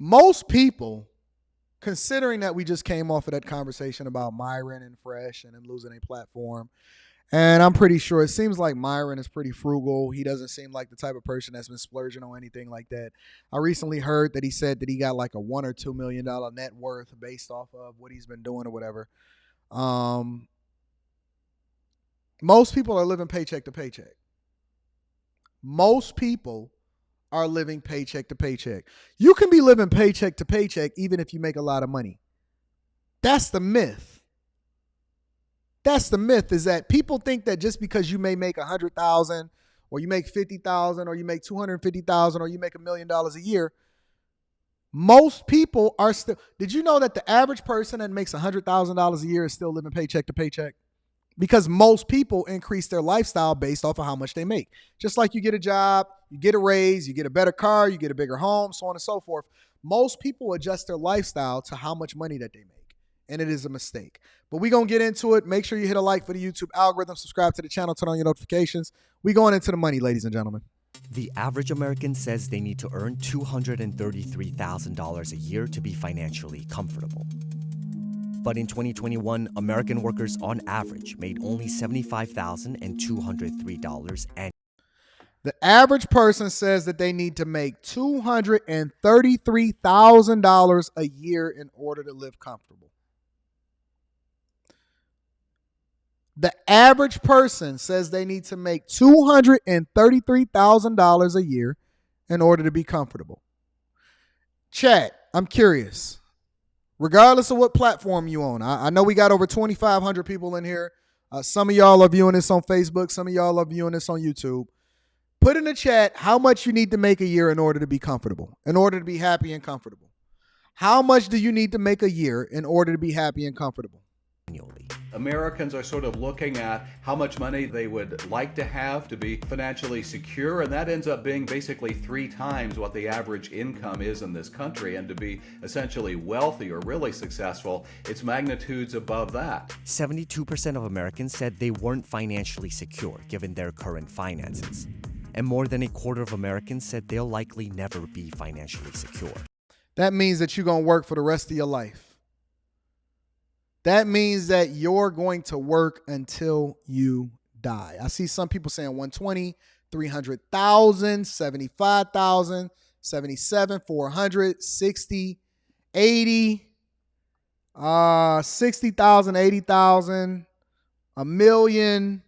most people, considering that we just came off of that conversation about Myron and Fresh and them losing a platform, and I'm pretty sure it seems like Myron is pretty frugal. He doesn't seem like the type of person that's been splurging on anything like that. I recently heard that he said that he got like a $1 or $2 million net worth based off of what he's been doing or whatever. Most people are living paycheck to paycheck. Most people are living paycheck to paycheck. You can be living paycheck to paycheck even if you make a lot of money. That's the myth. That's the myth, is that people think that just because you may make $100,000 or you make $50,000 or you make $250,000 or you make $1 million a year, most people are still. Did you know that the average person that makes $100,000 a year is still living paycheck to paycheck? Because most people increase their lifestyle based off of how much they make. Just like you get a job, you get a raise, you get a better car, you get a bigger home, so on and so forth. Most people adjust their lifestyle to how much money that they make. And it is a mistake. But we're going to get into it. Make sure you hit a like for the YouTube algorithm, subscribe to the channel, turn on your notifications. We're going into the money, ladies and gentlemen. The average American says they need to earn $233,000 a year to be financially comfortable. But in 2021, American workers on average made only $75,203 annually. The average person says that they need to make $233,000 a year in order to live comfortable. The average person says they need to make $233,000 a year in order to be comfortable. Chat, I'm curious. Regardless of what platform you own, I know we got over 2,500 people in here. Some of y'all are viewing this on Facebook. Some of y'all are viewing this on YouTube. Put in the chat how much you need to make a year in order to be comfortable, in order to be happy and comfortable. How much do you need to make a year in order to be happy and comfortable? Annually. Americans are sort of looking at how much money they would like to have to be financially secure, and that ends up being basically 3 times what the average income is in this country. And to be essentially wealthy or really successful, it's magnitudes above that. 72% of Americans said they weren't financially secure given their current finances. And more than a quarter of Americans said they'll likely never be financially secure. That means that you're going to work for the rest of your life. That means that you're going to work until you die. I see some people saying 120, 300,000, 75,000, 77, 400, 60, 80, 60,000, 80,000, a million,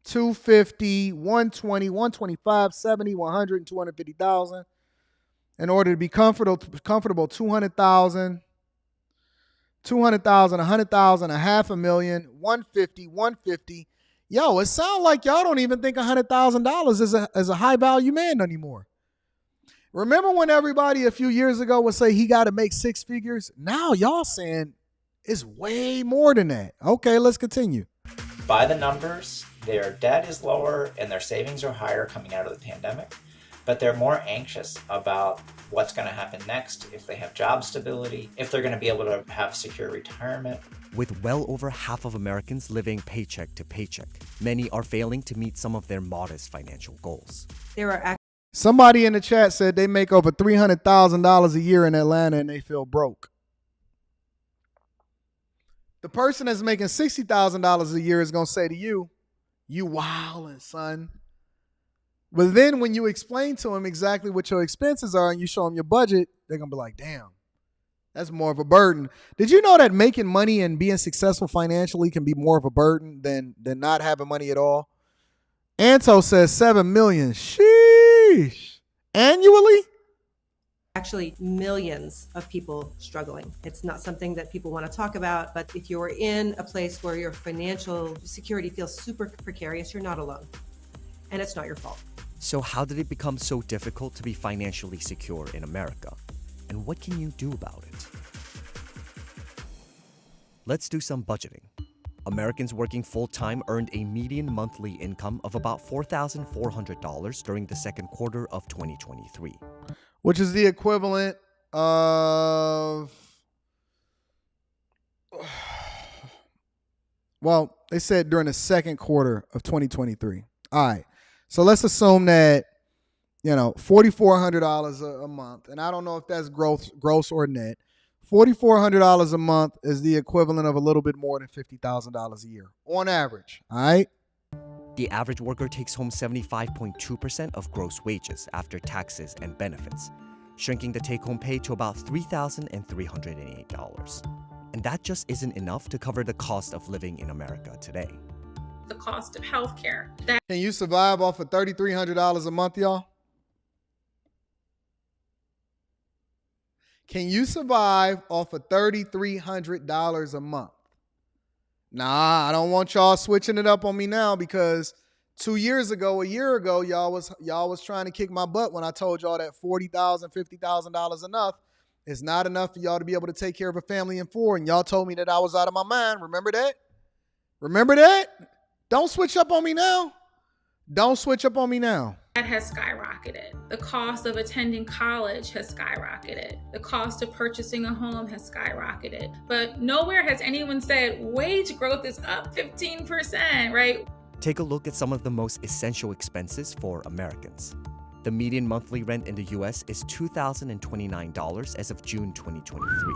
250, 120, 125, 70, 100, 250,000. In order to be comfortable, 200,000. 200,000, 100,000, $500,000, 150, 150. Yo, it sounds like y'all don't even think $100,000 is a high value man anymore. Remember when everybody a few years ago would say he got to make 6 figures? Now y'all saying it's way more than that. Okay, let's continue. By the numbers, their debt is lower and their savings are higher coming out of the pandemic, but they're more anxious about what's going to happen next, if they have job stability, if they're going to be able to have secure retirement. With well over half of Americans living paycheck to paycheck, many are failing to meet some of their modest financial goals. Somebody in the chat said they make over $300,000 a year in Atlanta and they feel broke. The person that's making $60,000 a year is going to say to you, "You wildin', son." But then when you explain to them exactly what your expenses are and you show them your budget, they're going to be like, damn, that's more of a burden. Did you know that making money and being successful financially can be more of a burden than not having money at all? Anto says 7 million. Sheesh. Annually? Actually, millions of people struggling. It's not something that people want to talk about, but if you're in a place where your financial security feels super precarious, you're not alone. And it's not your fault. So how did it become so difficult to be financially secure in America? And what can you do about it? Let's do some budgeting. Americans working full-time earned a median monthly income of about $4,400 during the second quarter of 2023. Which is the equivalent of, well, they said during the second quarter of 2023. All right. So let's assume that $4,400 a month, and I don't know if that's gross or net. $4,400 a month is the equivalent of a little bit more than $50,000 a year on average. All right. The average worker takes home 75.2% of gross wages after taxes and benefits, shrinking the take-home pay to about $3,308. And that just isn't enough to cover the cost of living in America today. The cost of healthcare. Can you survive off of $3,300 a month, y'all? Can you survive off of $3,300 a month? Nah, I don't want y'all switching it up on me now, because a year ago, y'all was trying to kick my butt when I told y'all that $40,000, $50,000 enough is not enough for y'all to be able to take care of a family of four, and y'all told me that I was out of my mind. Remember that? Remember that? Don't switch up on me now. Don't switch up on me now. That has skyrocketed. The cost of attending college has skyrocketed. The cost of purchasing a home has skyrocketed. But nowhere has anyone said wage growth is up 15%, right? Take a look at some of the most essential expenses for Americans. The median monthly rent in the US is $2,029 as of June 2023.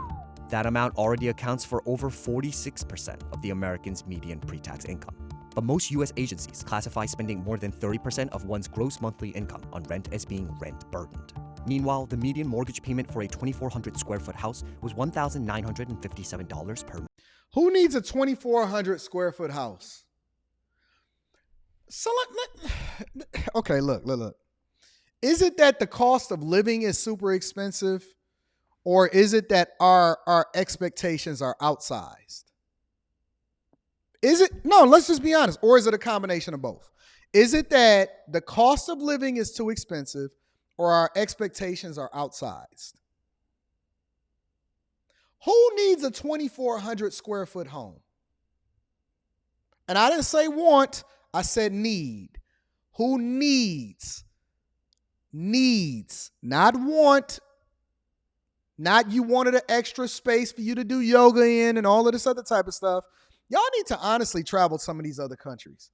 That amount already accounts for over 46% of the Americans' median pre-tax income. But most US agencies classify spending more than 30% of one's gross monthly income on rent as being rent-burdened. Meanwhile, the median mortgage payment for a 2,400 square foot house was $1,957 per month. Who needs a 2,400 square foot house? So okay, look. Is it that the cost of living is super expensive, or is it that our expectations are outsized? Is it? No, let's just be honest. Or is it a combination of both? Is it that the cost of living is too expensive, or our expectations are outsized? Who needs a 2,400 square foot home? And I didn't say want, I said need. Who needs? Needs, not want. Not you wanted an extra space for you to do yoga in and all of this other type of stuff. Y'all need to honestly travel some of these other countries.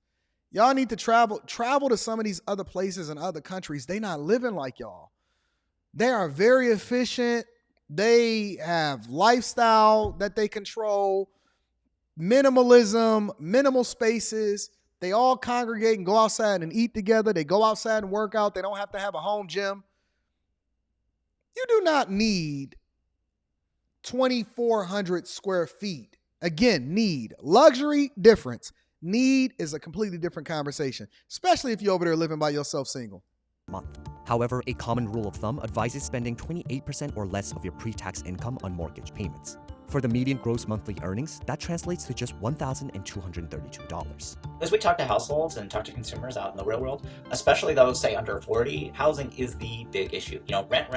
Y'all need to travel to some of these other places and other countries. They not living like y'all. They are very efficient. They have lifestyle that they control, minimalism, minimal spaces. They all congregate and go outside and eat together. They go outside and work out. They don't have to have a home gym. You do not need 2,400 square feet. Again, need. Luxury, difference. Need is a completely different conversation, especially if you're over there living by yourself single. Month. However, a common rule of thumb advises spending 28% or less of your pre-tax income on mortgage payments. For the median gross monthly earnings, that translates to just $1,232. As we talk to households and talk to consumers out in the real world, especially those, say, under 40, housing is the big issue. Rent,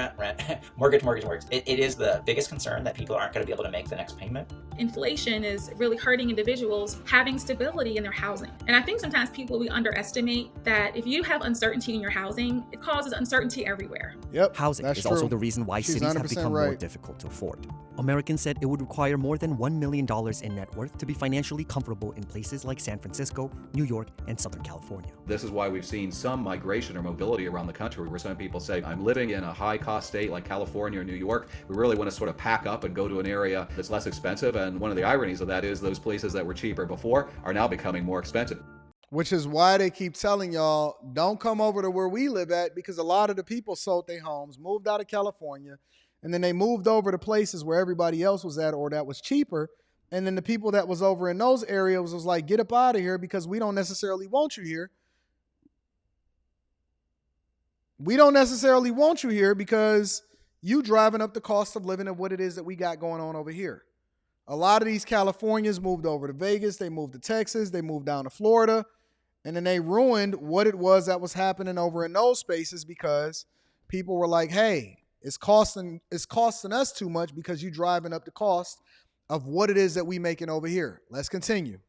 mortgage. It is the biggest concern that people aren't going to be able to make the next payment. Inflation is really hurting individuals having stability in their housing. And I think sometimes we underestimate that if you have uncertainty in your housing, it causes uncertainty everywhere. Yep. Housing is also the reason why cities have become more difficult to afford. Americans said it would require more than $1 million in net worth to be financially comfortable in places like San Francisco, New York, and Southern California. This is why we've seen some migration or mobility around the country where some people say, I'm living in a high-cost state like California or New York. We really want to sort of pack up and go to an area that's less expensive. And one of the ironies of that is those places that were cheaper before are now becoming more expensive. Which is why they keep telling y'all, don't come over to where we live at, because a lot of the people sold their homes, moved out of California, and then they moved over to places where everybody else was at or that was cheaper. And then the people that was over in those areas was like, get up out of here because we don't necessarily want you here. We don't necessarily want you here because you driving up the cost of living of what it is that we got going on over here. A lot of these Californians moved over to Vegas. They moved to Texas. They moved down to Florida. And then they ruined what it was that was happening over in those spaces because people were like, hey, it's costing us too much because you're driving up the cost of what it is that we making over here. Let's continue.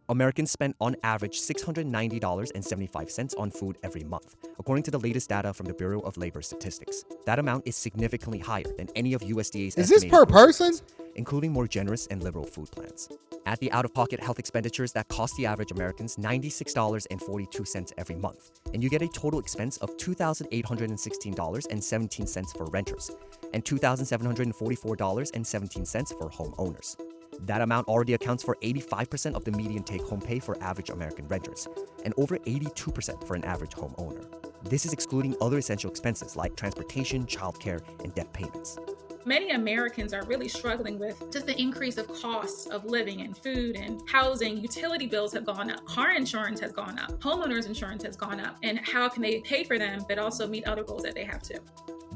Americans spend on average $690.75 on food every month, according to the latest data from the Bureau of Labor Statistics. That amount is significantly higher than any of USDA's Is this estimated per grocery person? bills, including more generous and liberal food plans. Add the out-of-pocket health expenditures that cost the average Americans $96.42 every month, and you get a total expense of $2,816.17 for renters and $2,744.17 for homeowners. That amount already accounts for 85% of the median take-home pay for average American renters and over 82% for an average homeowner. This is excluding other essential expenses like transportation, childcare, and debt payments. Many Americans are really struggling with just the increase of costs of living and food and housing. Utility bills have gone up. Car insurance has gone up. Homeowners insurance has gone up. And how can they pay for them but also meet other goals that they have too?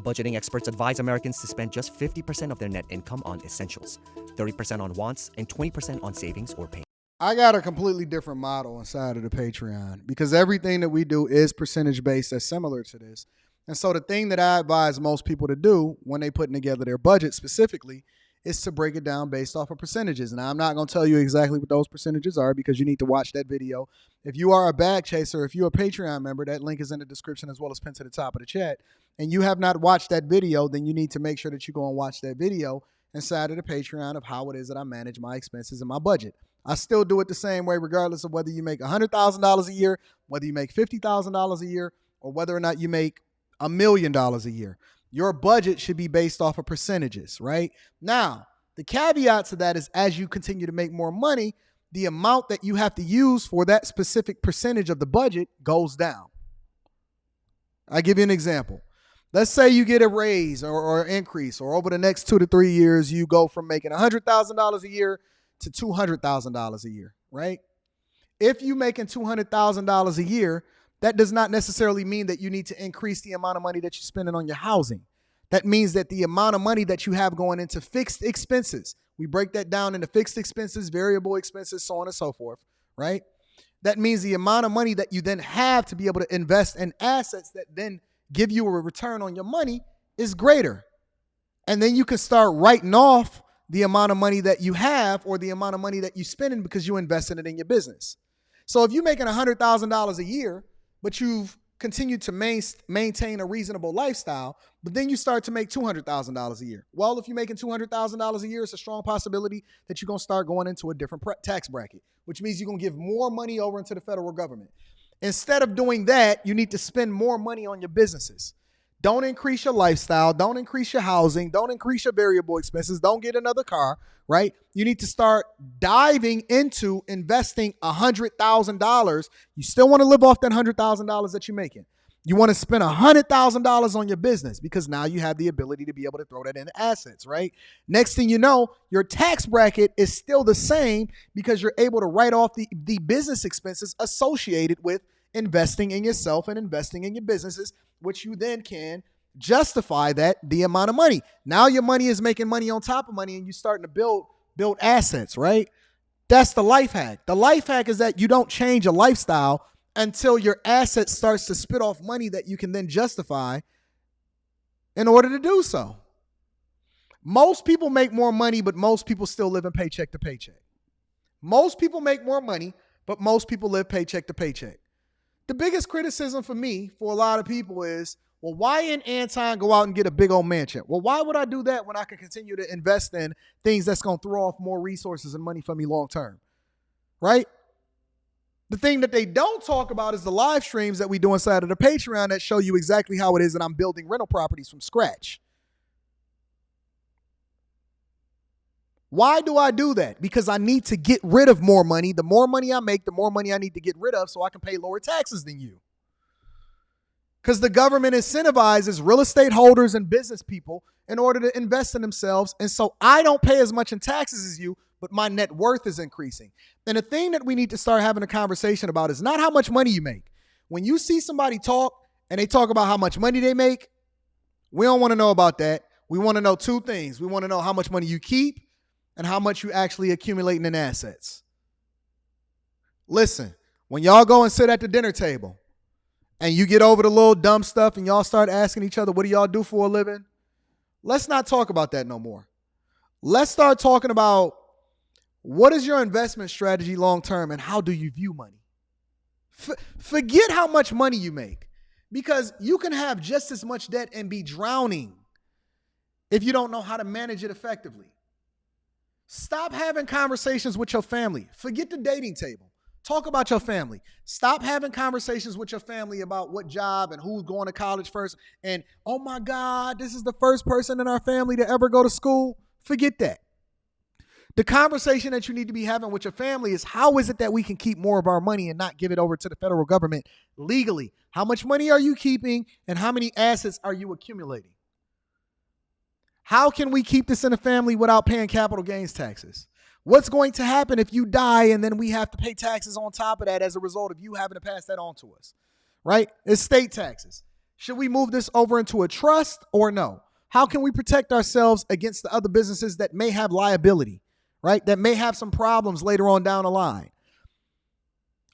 Budgeting experts advise Americans to spend just 50% of their net income on essentials, 30% on wants, and 20% on savings or payments. I got a completely different model inside of the Patreon because everything that we do is percentage based that's similar to this. And so the thing that I advise most people to do when they putting together their budget specifically is to break it down based off of percentages. And I'm not going to tell you exactly what those percentages are because you need to watch that video. If you are a bag chaser, if you're a Patreon member, that link is in the description as well as pinned to the top of the chat. And you have not watched that video, then you need to make sure that you go and watch that video inside of the Patreon of how it is that I manage my expenses and my budget. I still do it the same way regardless of whether you make $100,000 a year, whether you make $50,000 a year, or whether or not you make $1 million a year. Your budget should be based off of percentages, right? Now, the caveat to that is as you continue to make more money, the amount that you have to use for that specific percentage of the budget goes down. I'll give you an example. Let's say you get a raise or increase, or over the next 2 to 3 years, you go from making $100,000 a year to $200,000 a year, right? If you're making $200,000 a year, that does not necessarily mean that you need to increase the amount of money that you're spending on your housing. That means that the amount of money that you have going into fixed expenses, we break that down into fixed expenses, variable expenses, so on and so forth, right? That means the amount of money that you then have to be able to invest in assets that then give you a return on your money is greater. And then you can start writing off the amount of money that you have or the amount of money that you're spending because you invested it in your business. So if you're making $100,000 a year, but you've continued to maintain a reasonable lifestyle, but then you start to make $200,000 a year. Well, if you're making $200,000 a year, it's a strong possibility that you're going to start going into a different tax bracket, which means you're going to give more money over into the federal government. Instead of doing that, you need to spend more money on your businesses. Don't increase your lifestyle. Don't increase your housing. Don't increase your variable expenses. Don't get another car, right? You need to start diving into investing $100,000. You still want to live off that $100,000 that you're making. You want to spend $100,000 on your business because now you have the ability to be able to throw that into assets, right? Next thing you know, your tax bracket is still the same because you're able to write off the business expenses associated with investing in yourself and investing in your businesses, which you then can justify that the amount of money. Now your money is making money on top of money and you're starting to build assets, right? That's the life hack. The life hack is that you don't change your lifestyle until your asset starts to spit off money that you can then justify in order to do so. Most people make more money, but most people still live in paycheck to paycheck. Most people make more money, but most people live paycheck to paycheck. The biggest criticism for me, for a lot of people is, well, why didn't Anton go out and get a big old mansion? Well, why would I do that when I can continue to invest in things that's going to throw off more resources and money for me long term, right? The thing that they don't talk about is the live streams that we do inside of the Patreon that show you exactly how it is that I'm building rental properties from scratch. Why do I do that? Because I need to get rid of more money. The more money I make, the more money I need to get rid of so I can pay lower taxes than you. Because the government incentivizes real estate holders and business people in order to invest in themselves. And so I don't pay as much in taxes as you, but my net worth is increasing. And the thing that we need to start having a conversation about is not how much money you make. When you see somebody talk and they talk about how much money they make, we don't want to know about that. We want to know two things. We want to know how much money you keep and how much you actually accumulating in assets. Listen, when y'all go and sit at the dinner table and you get over the little dumb stuff and y'all start asking each other, what do y'all do for a living? Let's not talk about that no more. Let's start talking about What is your investment strategy long term, and how do you view money? Forget how much money you make, because you can have just as much debt and be drowning if you don't know how to manage it effectively. Stop having conversations with your family. Forget the dating table. Talk about your family. Stop having conversations with your family about what job and who's going to college first. And, oh my God, this is the first person in our family to ever go to school. Forget that. The conversation that you need to be having with your family is, how is it that we can keep more of our money and not give it over to the federal government legally? How much money are you keeping, and how many assets are you accumulating? How can we keep this in the family without paying capital gains taxes? What's going to happen if you die and then we have to pay taxes on top of that as a result of you having to pass that on to us, right? It's state taxes. Should we move this over into a trust or no? How can we protect ourselves against the other businesses that may have liability, right? That may have some problems later on down the line.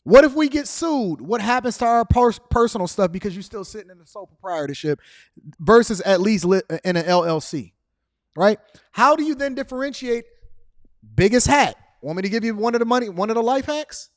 What if we get sued? What happens to our personal stuff because you're still sitting in the sole proprietorship versus at least in an LLC, right? How do you then differentiate? Biggest hat. Want me to give you one of the life hacks?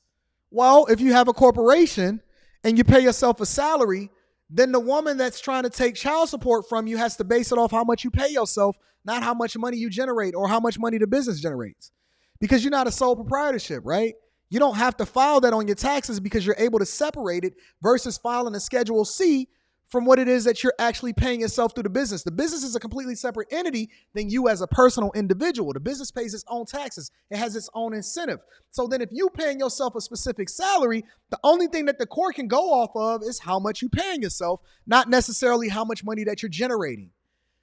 Well, if you have a corporation and you pay yourself a salary, then the woman that's trying to take child support from you has to base it off how much you pay yourself, not how much money you generate or how much money the business generates. Because you're not a sole proprietorship, right? You don't have to file that on your taxes because you're able to separate it versus filing a Schedule C from what it is that you're actually paying yourself through the business. The business is a completely separate entity than you as a personal individual. The business pays its own taxes. It has its own incentive. So then if you paying yourself a specific salary, the only thing that the court can go off of is how much you paying yourself, not necessarily how much money that you're generating.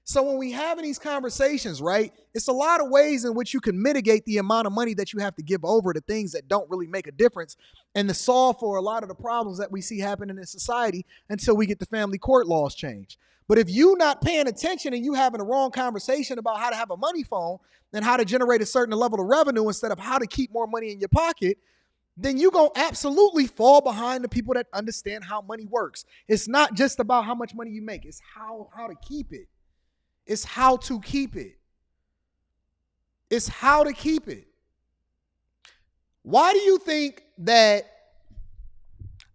So when we having these conversations, right, it's a lot of ways in which you can mitigate the amount of money that you have to give over to things that don't really make a difference and to solve for a lot of the problems that we see happening in society until we get the family court laws changed. But if you not paying attention and you having a wrong conversation about how to have a money phone and how to generate a certain level of revenue instead of how to keep more money in your pocket, then you're going to absolutely fall behind the people that understand how money works. It's not just about how much money you make. It's how to keep it. It's how to keep it. It's how to keep it. Why do you think that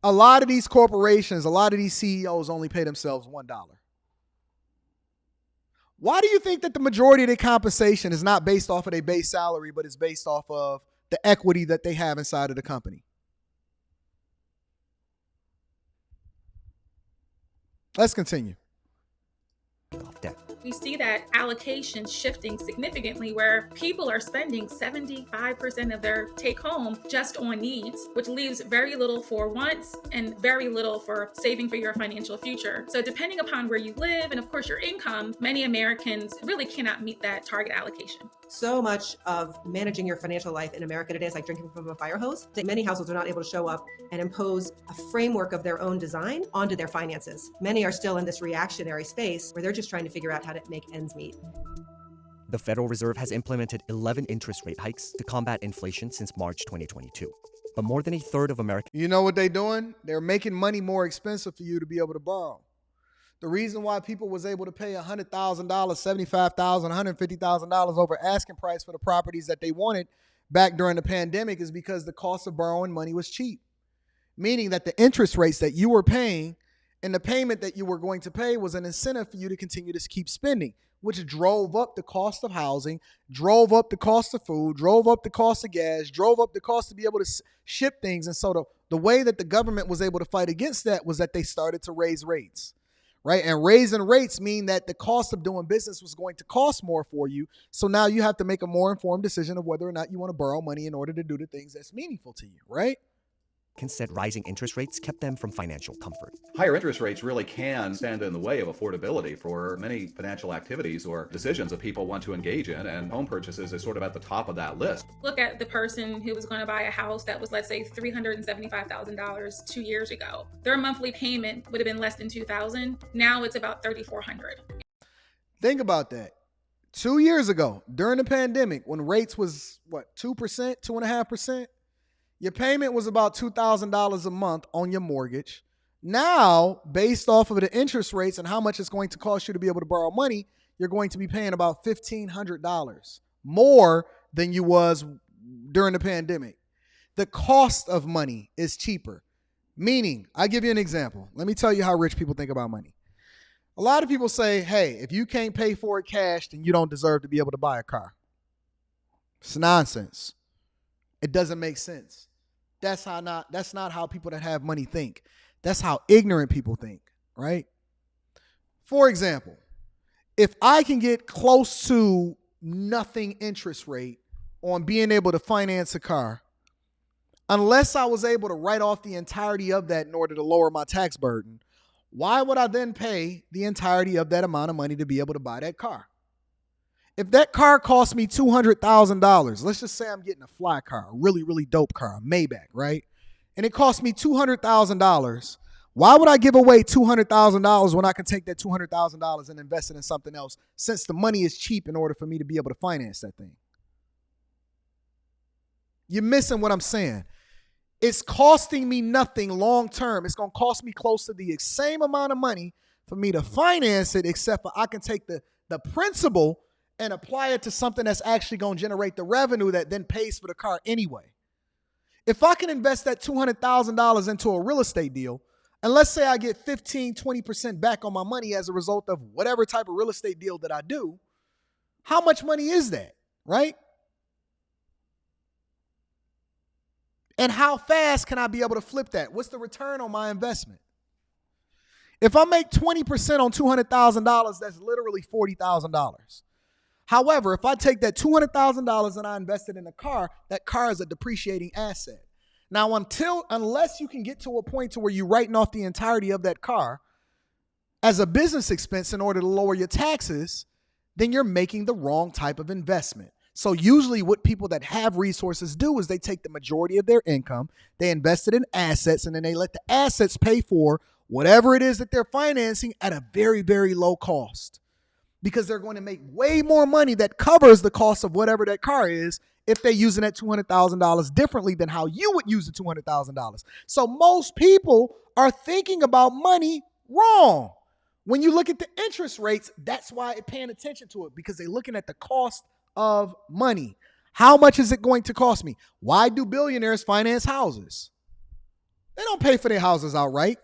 a lot of these corporations, a lot of these CEOs only pay themselves $1? Why do you think that the majority of their compensation is not based off of their base salary, but is based off of the equity that they have inside of the company? Let's continue. Debt. We see that allocation shifting significantly where people are spending 75% of their take home just on needs, which leaves very little for wants and very little for saving for your financial future. So depending upon where you live and of course your income, many Americans really cannot meet that target allocation. So much of managing your financial life in America today is like drinking from a fire hose. Many households are not able to show up and impose a framework of their own design onto their finances. Many are still in this reactionary space where they're just trying to figure out how to make ends meet. The Federal Reserve has implemented 11 interest rate hikes to combat inflation since March 2022. But more than a third of Americans... You know what they're doing? They're making money more expensive for you to be able to borrow. The reason why people was able to pay $100,000, $75,000, $150,000 over asking price for the properties that they wanted back during the pandemic is because the cost of borrowing money was cheap. Meaning that the interest rates that you were paying and the payment that you were going to pay was an incentive for you to continue to keep spending, which drove up the cost of housing, drove up the cost of food, drove up the cost of gas, drove up the cost to be able to ship things. And so the way that the government was able to fight against that was that they started to raise rates. Right. And raising rates mean that the cost of doing business was going to cost more for you. So now you have to make a more informed decision of whether or not you want to borrow money in order to do the things that's meaningful to you. Right. said rising interest rates kept them from financial comfort. Higher interest rates really can stand in the way of affordability for many financial activities or decisions that people want to engage in, and home purchases is sort of at the top of that list. Look at the person who was going to buy a house that was, let's say, $375,000 2 years ago. Their monthly payment would have been less than $2,000. Now it's about $3,400. Think about that. 2 years ago, during the pandemic, when rates was, 2%, 2.5%? Your payment was about $2,000 a month on your mortgage. Now, based off of the interest rates and how much it's going to cost you to be able to borrow money, you're going to be paying about $1,500 more than you was during the pandemic. The cost of money is cheaper. Meaning, I'll give you an example. Let me tell you how rich people think about money. A lot of people say, hey, if you can't pay for it cash, then you don't deserve to be able to buy a car. It's nonsense. It doesn't make sense. That's not how people that have money think. That's how ignorant people think, right? For example, if I can get close to nothing interest rate on being able to finance a car, unless I was able to write off the entirety of that in order to lower my tax burden, why would I then pay the entirety of that amount of money to be able to buy that car? If that car cost me $200,000, let's just say I'm getting a fly car, a really, really dope car, a Maybach, right? And it cost me $200,000. Why would I give away $200,000 when I can take that $200,000 and invest it in something else, since the money is cheap in order for me to be able to finance that thing? You're missing what I'm saying. It's costing me nothing long term. It's going to cost me close to the same amount of money for me to finance it, except for I can take the principal and apply it to something that's actually going to generate the revenue that then pays for the car anyway. If I can invest that $200,000 into a real estate deal, and let's say I get 15, 20% back on my money as a result of whatever type of real estate deal that I do, how much money is that, right? And how fast can I be able to flip that? What's the return on my investment? If I make 20% on $200,000, that's literally $40,000. However, if I take that $200,000 and I invest it in a car, that car is a depreciating asset. Now, unless you can get to a point to where you're writing off the entirety of that car as a business expense in order to lower your taxes, then you're making the wrong type of investment. So usually what people that have resources do is they take the majority of their income, they invest it in assets, and then they let the assets pay for whatever it is that they're financing at a very, very low cost, because they're going to make way more money that covers the cost of whatever that car is if they're using that $200,000 differently than how you would use the $200,000. So most people are thinking about money wrong. When you look at the interest rates, that's why they're paying attention to it, because they're looking at the cost of money. How much is it going to cost me? Why do billionaires finance houses? They don't pay for their houses outright.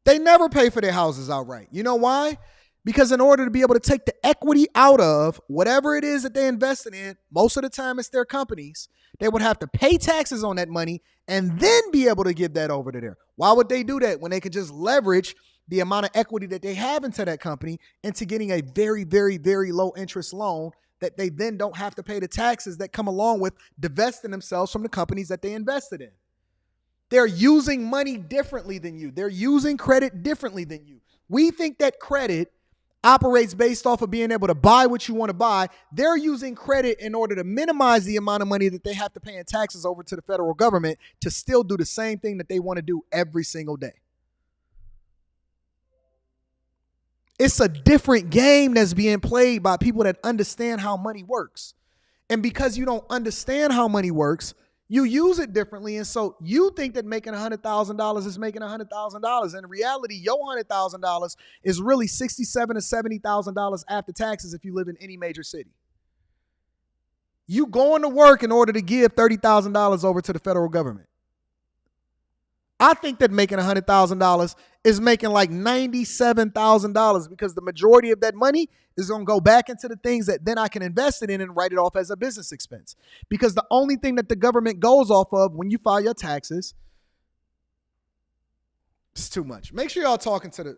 They never pay for their houses outright. You know why? Because in order to be able to take the equity out of whatever it is that they invested in, most of the time it's their companies, they would have to pay taxes on that money and then be able to give that over to there. Why would they do that when they could just leverage the amount of equity that they have into that company into getting a very, very, very low interest loan that they then don't have to pay the taxes that come along with divesting themselves from the companies that they invested in? They're using money differently than you. They're using credit differently than you. We think that credit operates based off of being able to buy what you want to buy. They're using credit in order to minimize the amount of money that they have to pay in taxes over to the federal government to still do the same thing that they want to do every single day. It's a different game that's being played by people that understand how money works. And because you don't understand how money works, you use it differently. And so you think that making $100,000 is making $100,000. In reality, your $100,000 is really $67,000 to $70,000 after taxes if you live in any major city. You going to work in order to give $30,000 over to the federal government. I think that making $100,000 is making like $97,000, because the majority of that money is going to go back into the things that then I can invest it in and write it off as a business expense. Because the only thing that the government goes off of when you file your taxes, it's too much. Make sure y'all tap into the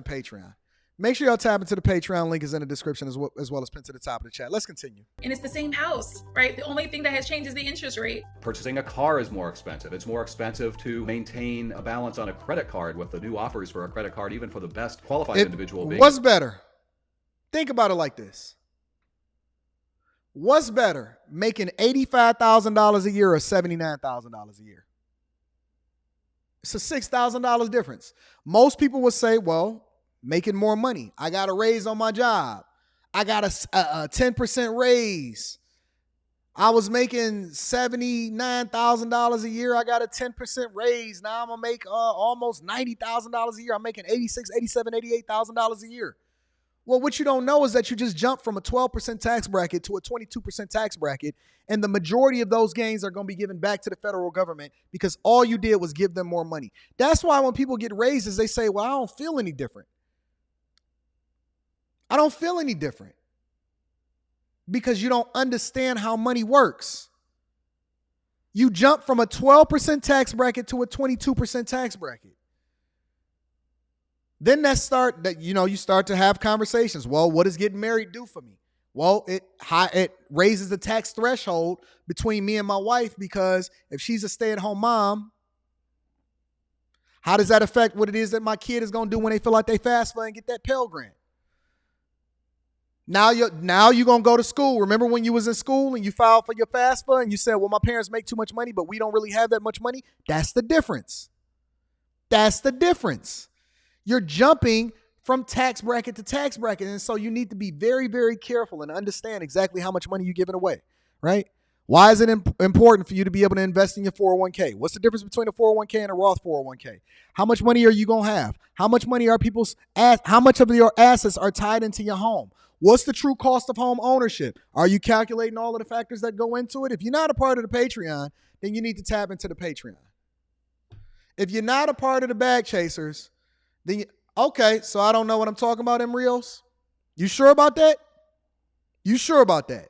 Patreon. Make sure y'all tap into the Patreon. Link is in the description as well as pinned to the top of the chat. Let's continue. And it's the same house, right? The only thing that has changed is the interest rate. Purchasing a car is more expensive. It's more expensive to maintain a balance on a credit card with the new offers for a credit card, even for the best qualified individual. What's better? Think about it like this. What's better, making $85,000 a year or $79,000 a year? It's a $6,000 difference. Most people would say, well, making more money. I got a raise on my job. I got a 10% raise. I was making $79,000 a year. I got a 10% raise. Now I'm going to make almost $90,000 a year. I'm making $86,000, $87,000, $88,000 a year. Well, what you don't know is that you just jumped from a 12% tax bracket to a 22% tax bracket, and the majority of those gains are going to be given back to the federal government because all you did was give them more money. That's why when people get raises, they say, well, I don't feel any different. I don't feel any different because you don't understand how money works. You jump from a 12% tax bracket to a 22% tax bracket. Then you start to have conversations. Well, what does getting married do for me? Well, it raises the tax threshold between me and my wife because if she's a stay-at-home mom, how does that affect what it is that my kid is going to do when they feel like they FAFSA and get that Pell Grant? Now you're going to go to school. Remember when you was in school and you filed for your FAFSA and you said, well, my parents make too much money, but we don't really have that much money? That's the difference. That's the difference. You're jumping from tax bracket to tax bracket. And so you need to be very, very careful and understand exactly how much money you're giving away, right? Why is it important for you to be able to invest in your 401k? What's the difference between a 401k and a Roth 401k? How much money are you going to have? How much money are how much of your assets are tied into your home? What's the true cost of home ownership? Are you calculating all of the factors that go into it? If you're not a part of the Patreon, then you need to tap into the Patreon. If you're not a part of the Bag Chasers, then okay, so I don't know what I'm talking about, M. Rios. You sure about that? You sure about that?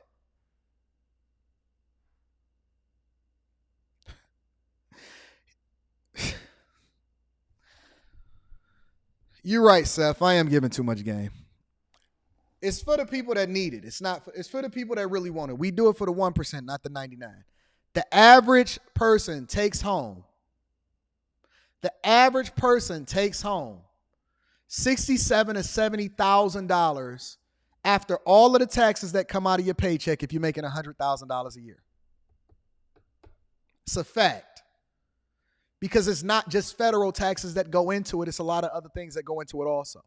You're right, Seth. I am giving too much game. It's for the people that need it. It's for the people that really want it. We do it for the 1%, not the 99. The average person takes home $67,000 to $70,000 after all of the taxes that come out of your paycheck if you're making $100,000 a year. It's a fact. Because it's not just federal taxes that go into it. It's a lot of other things that go into it also.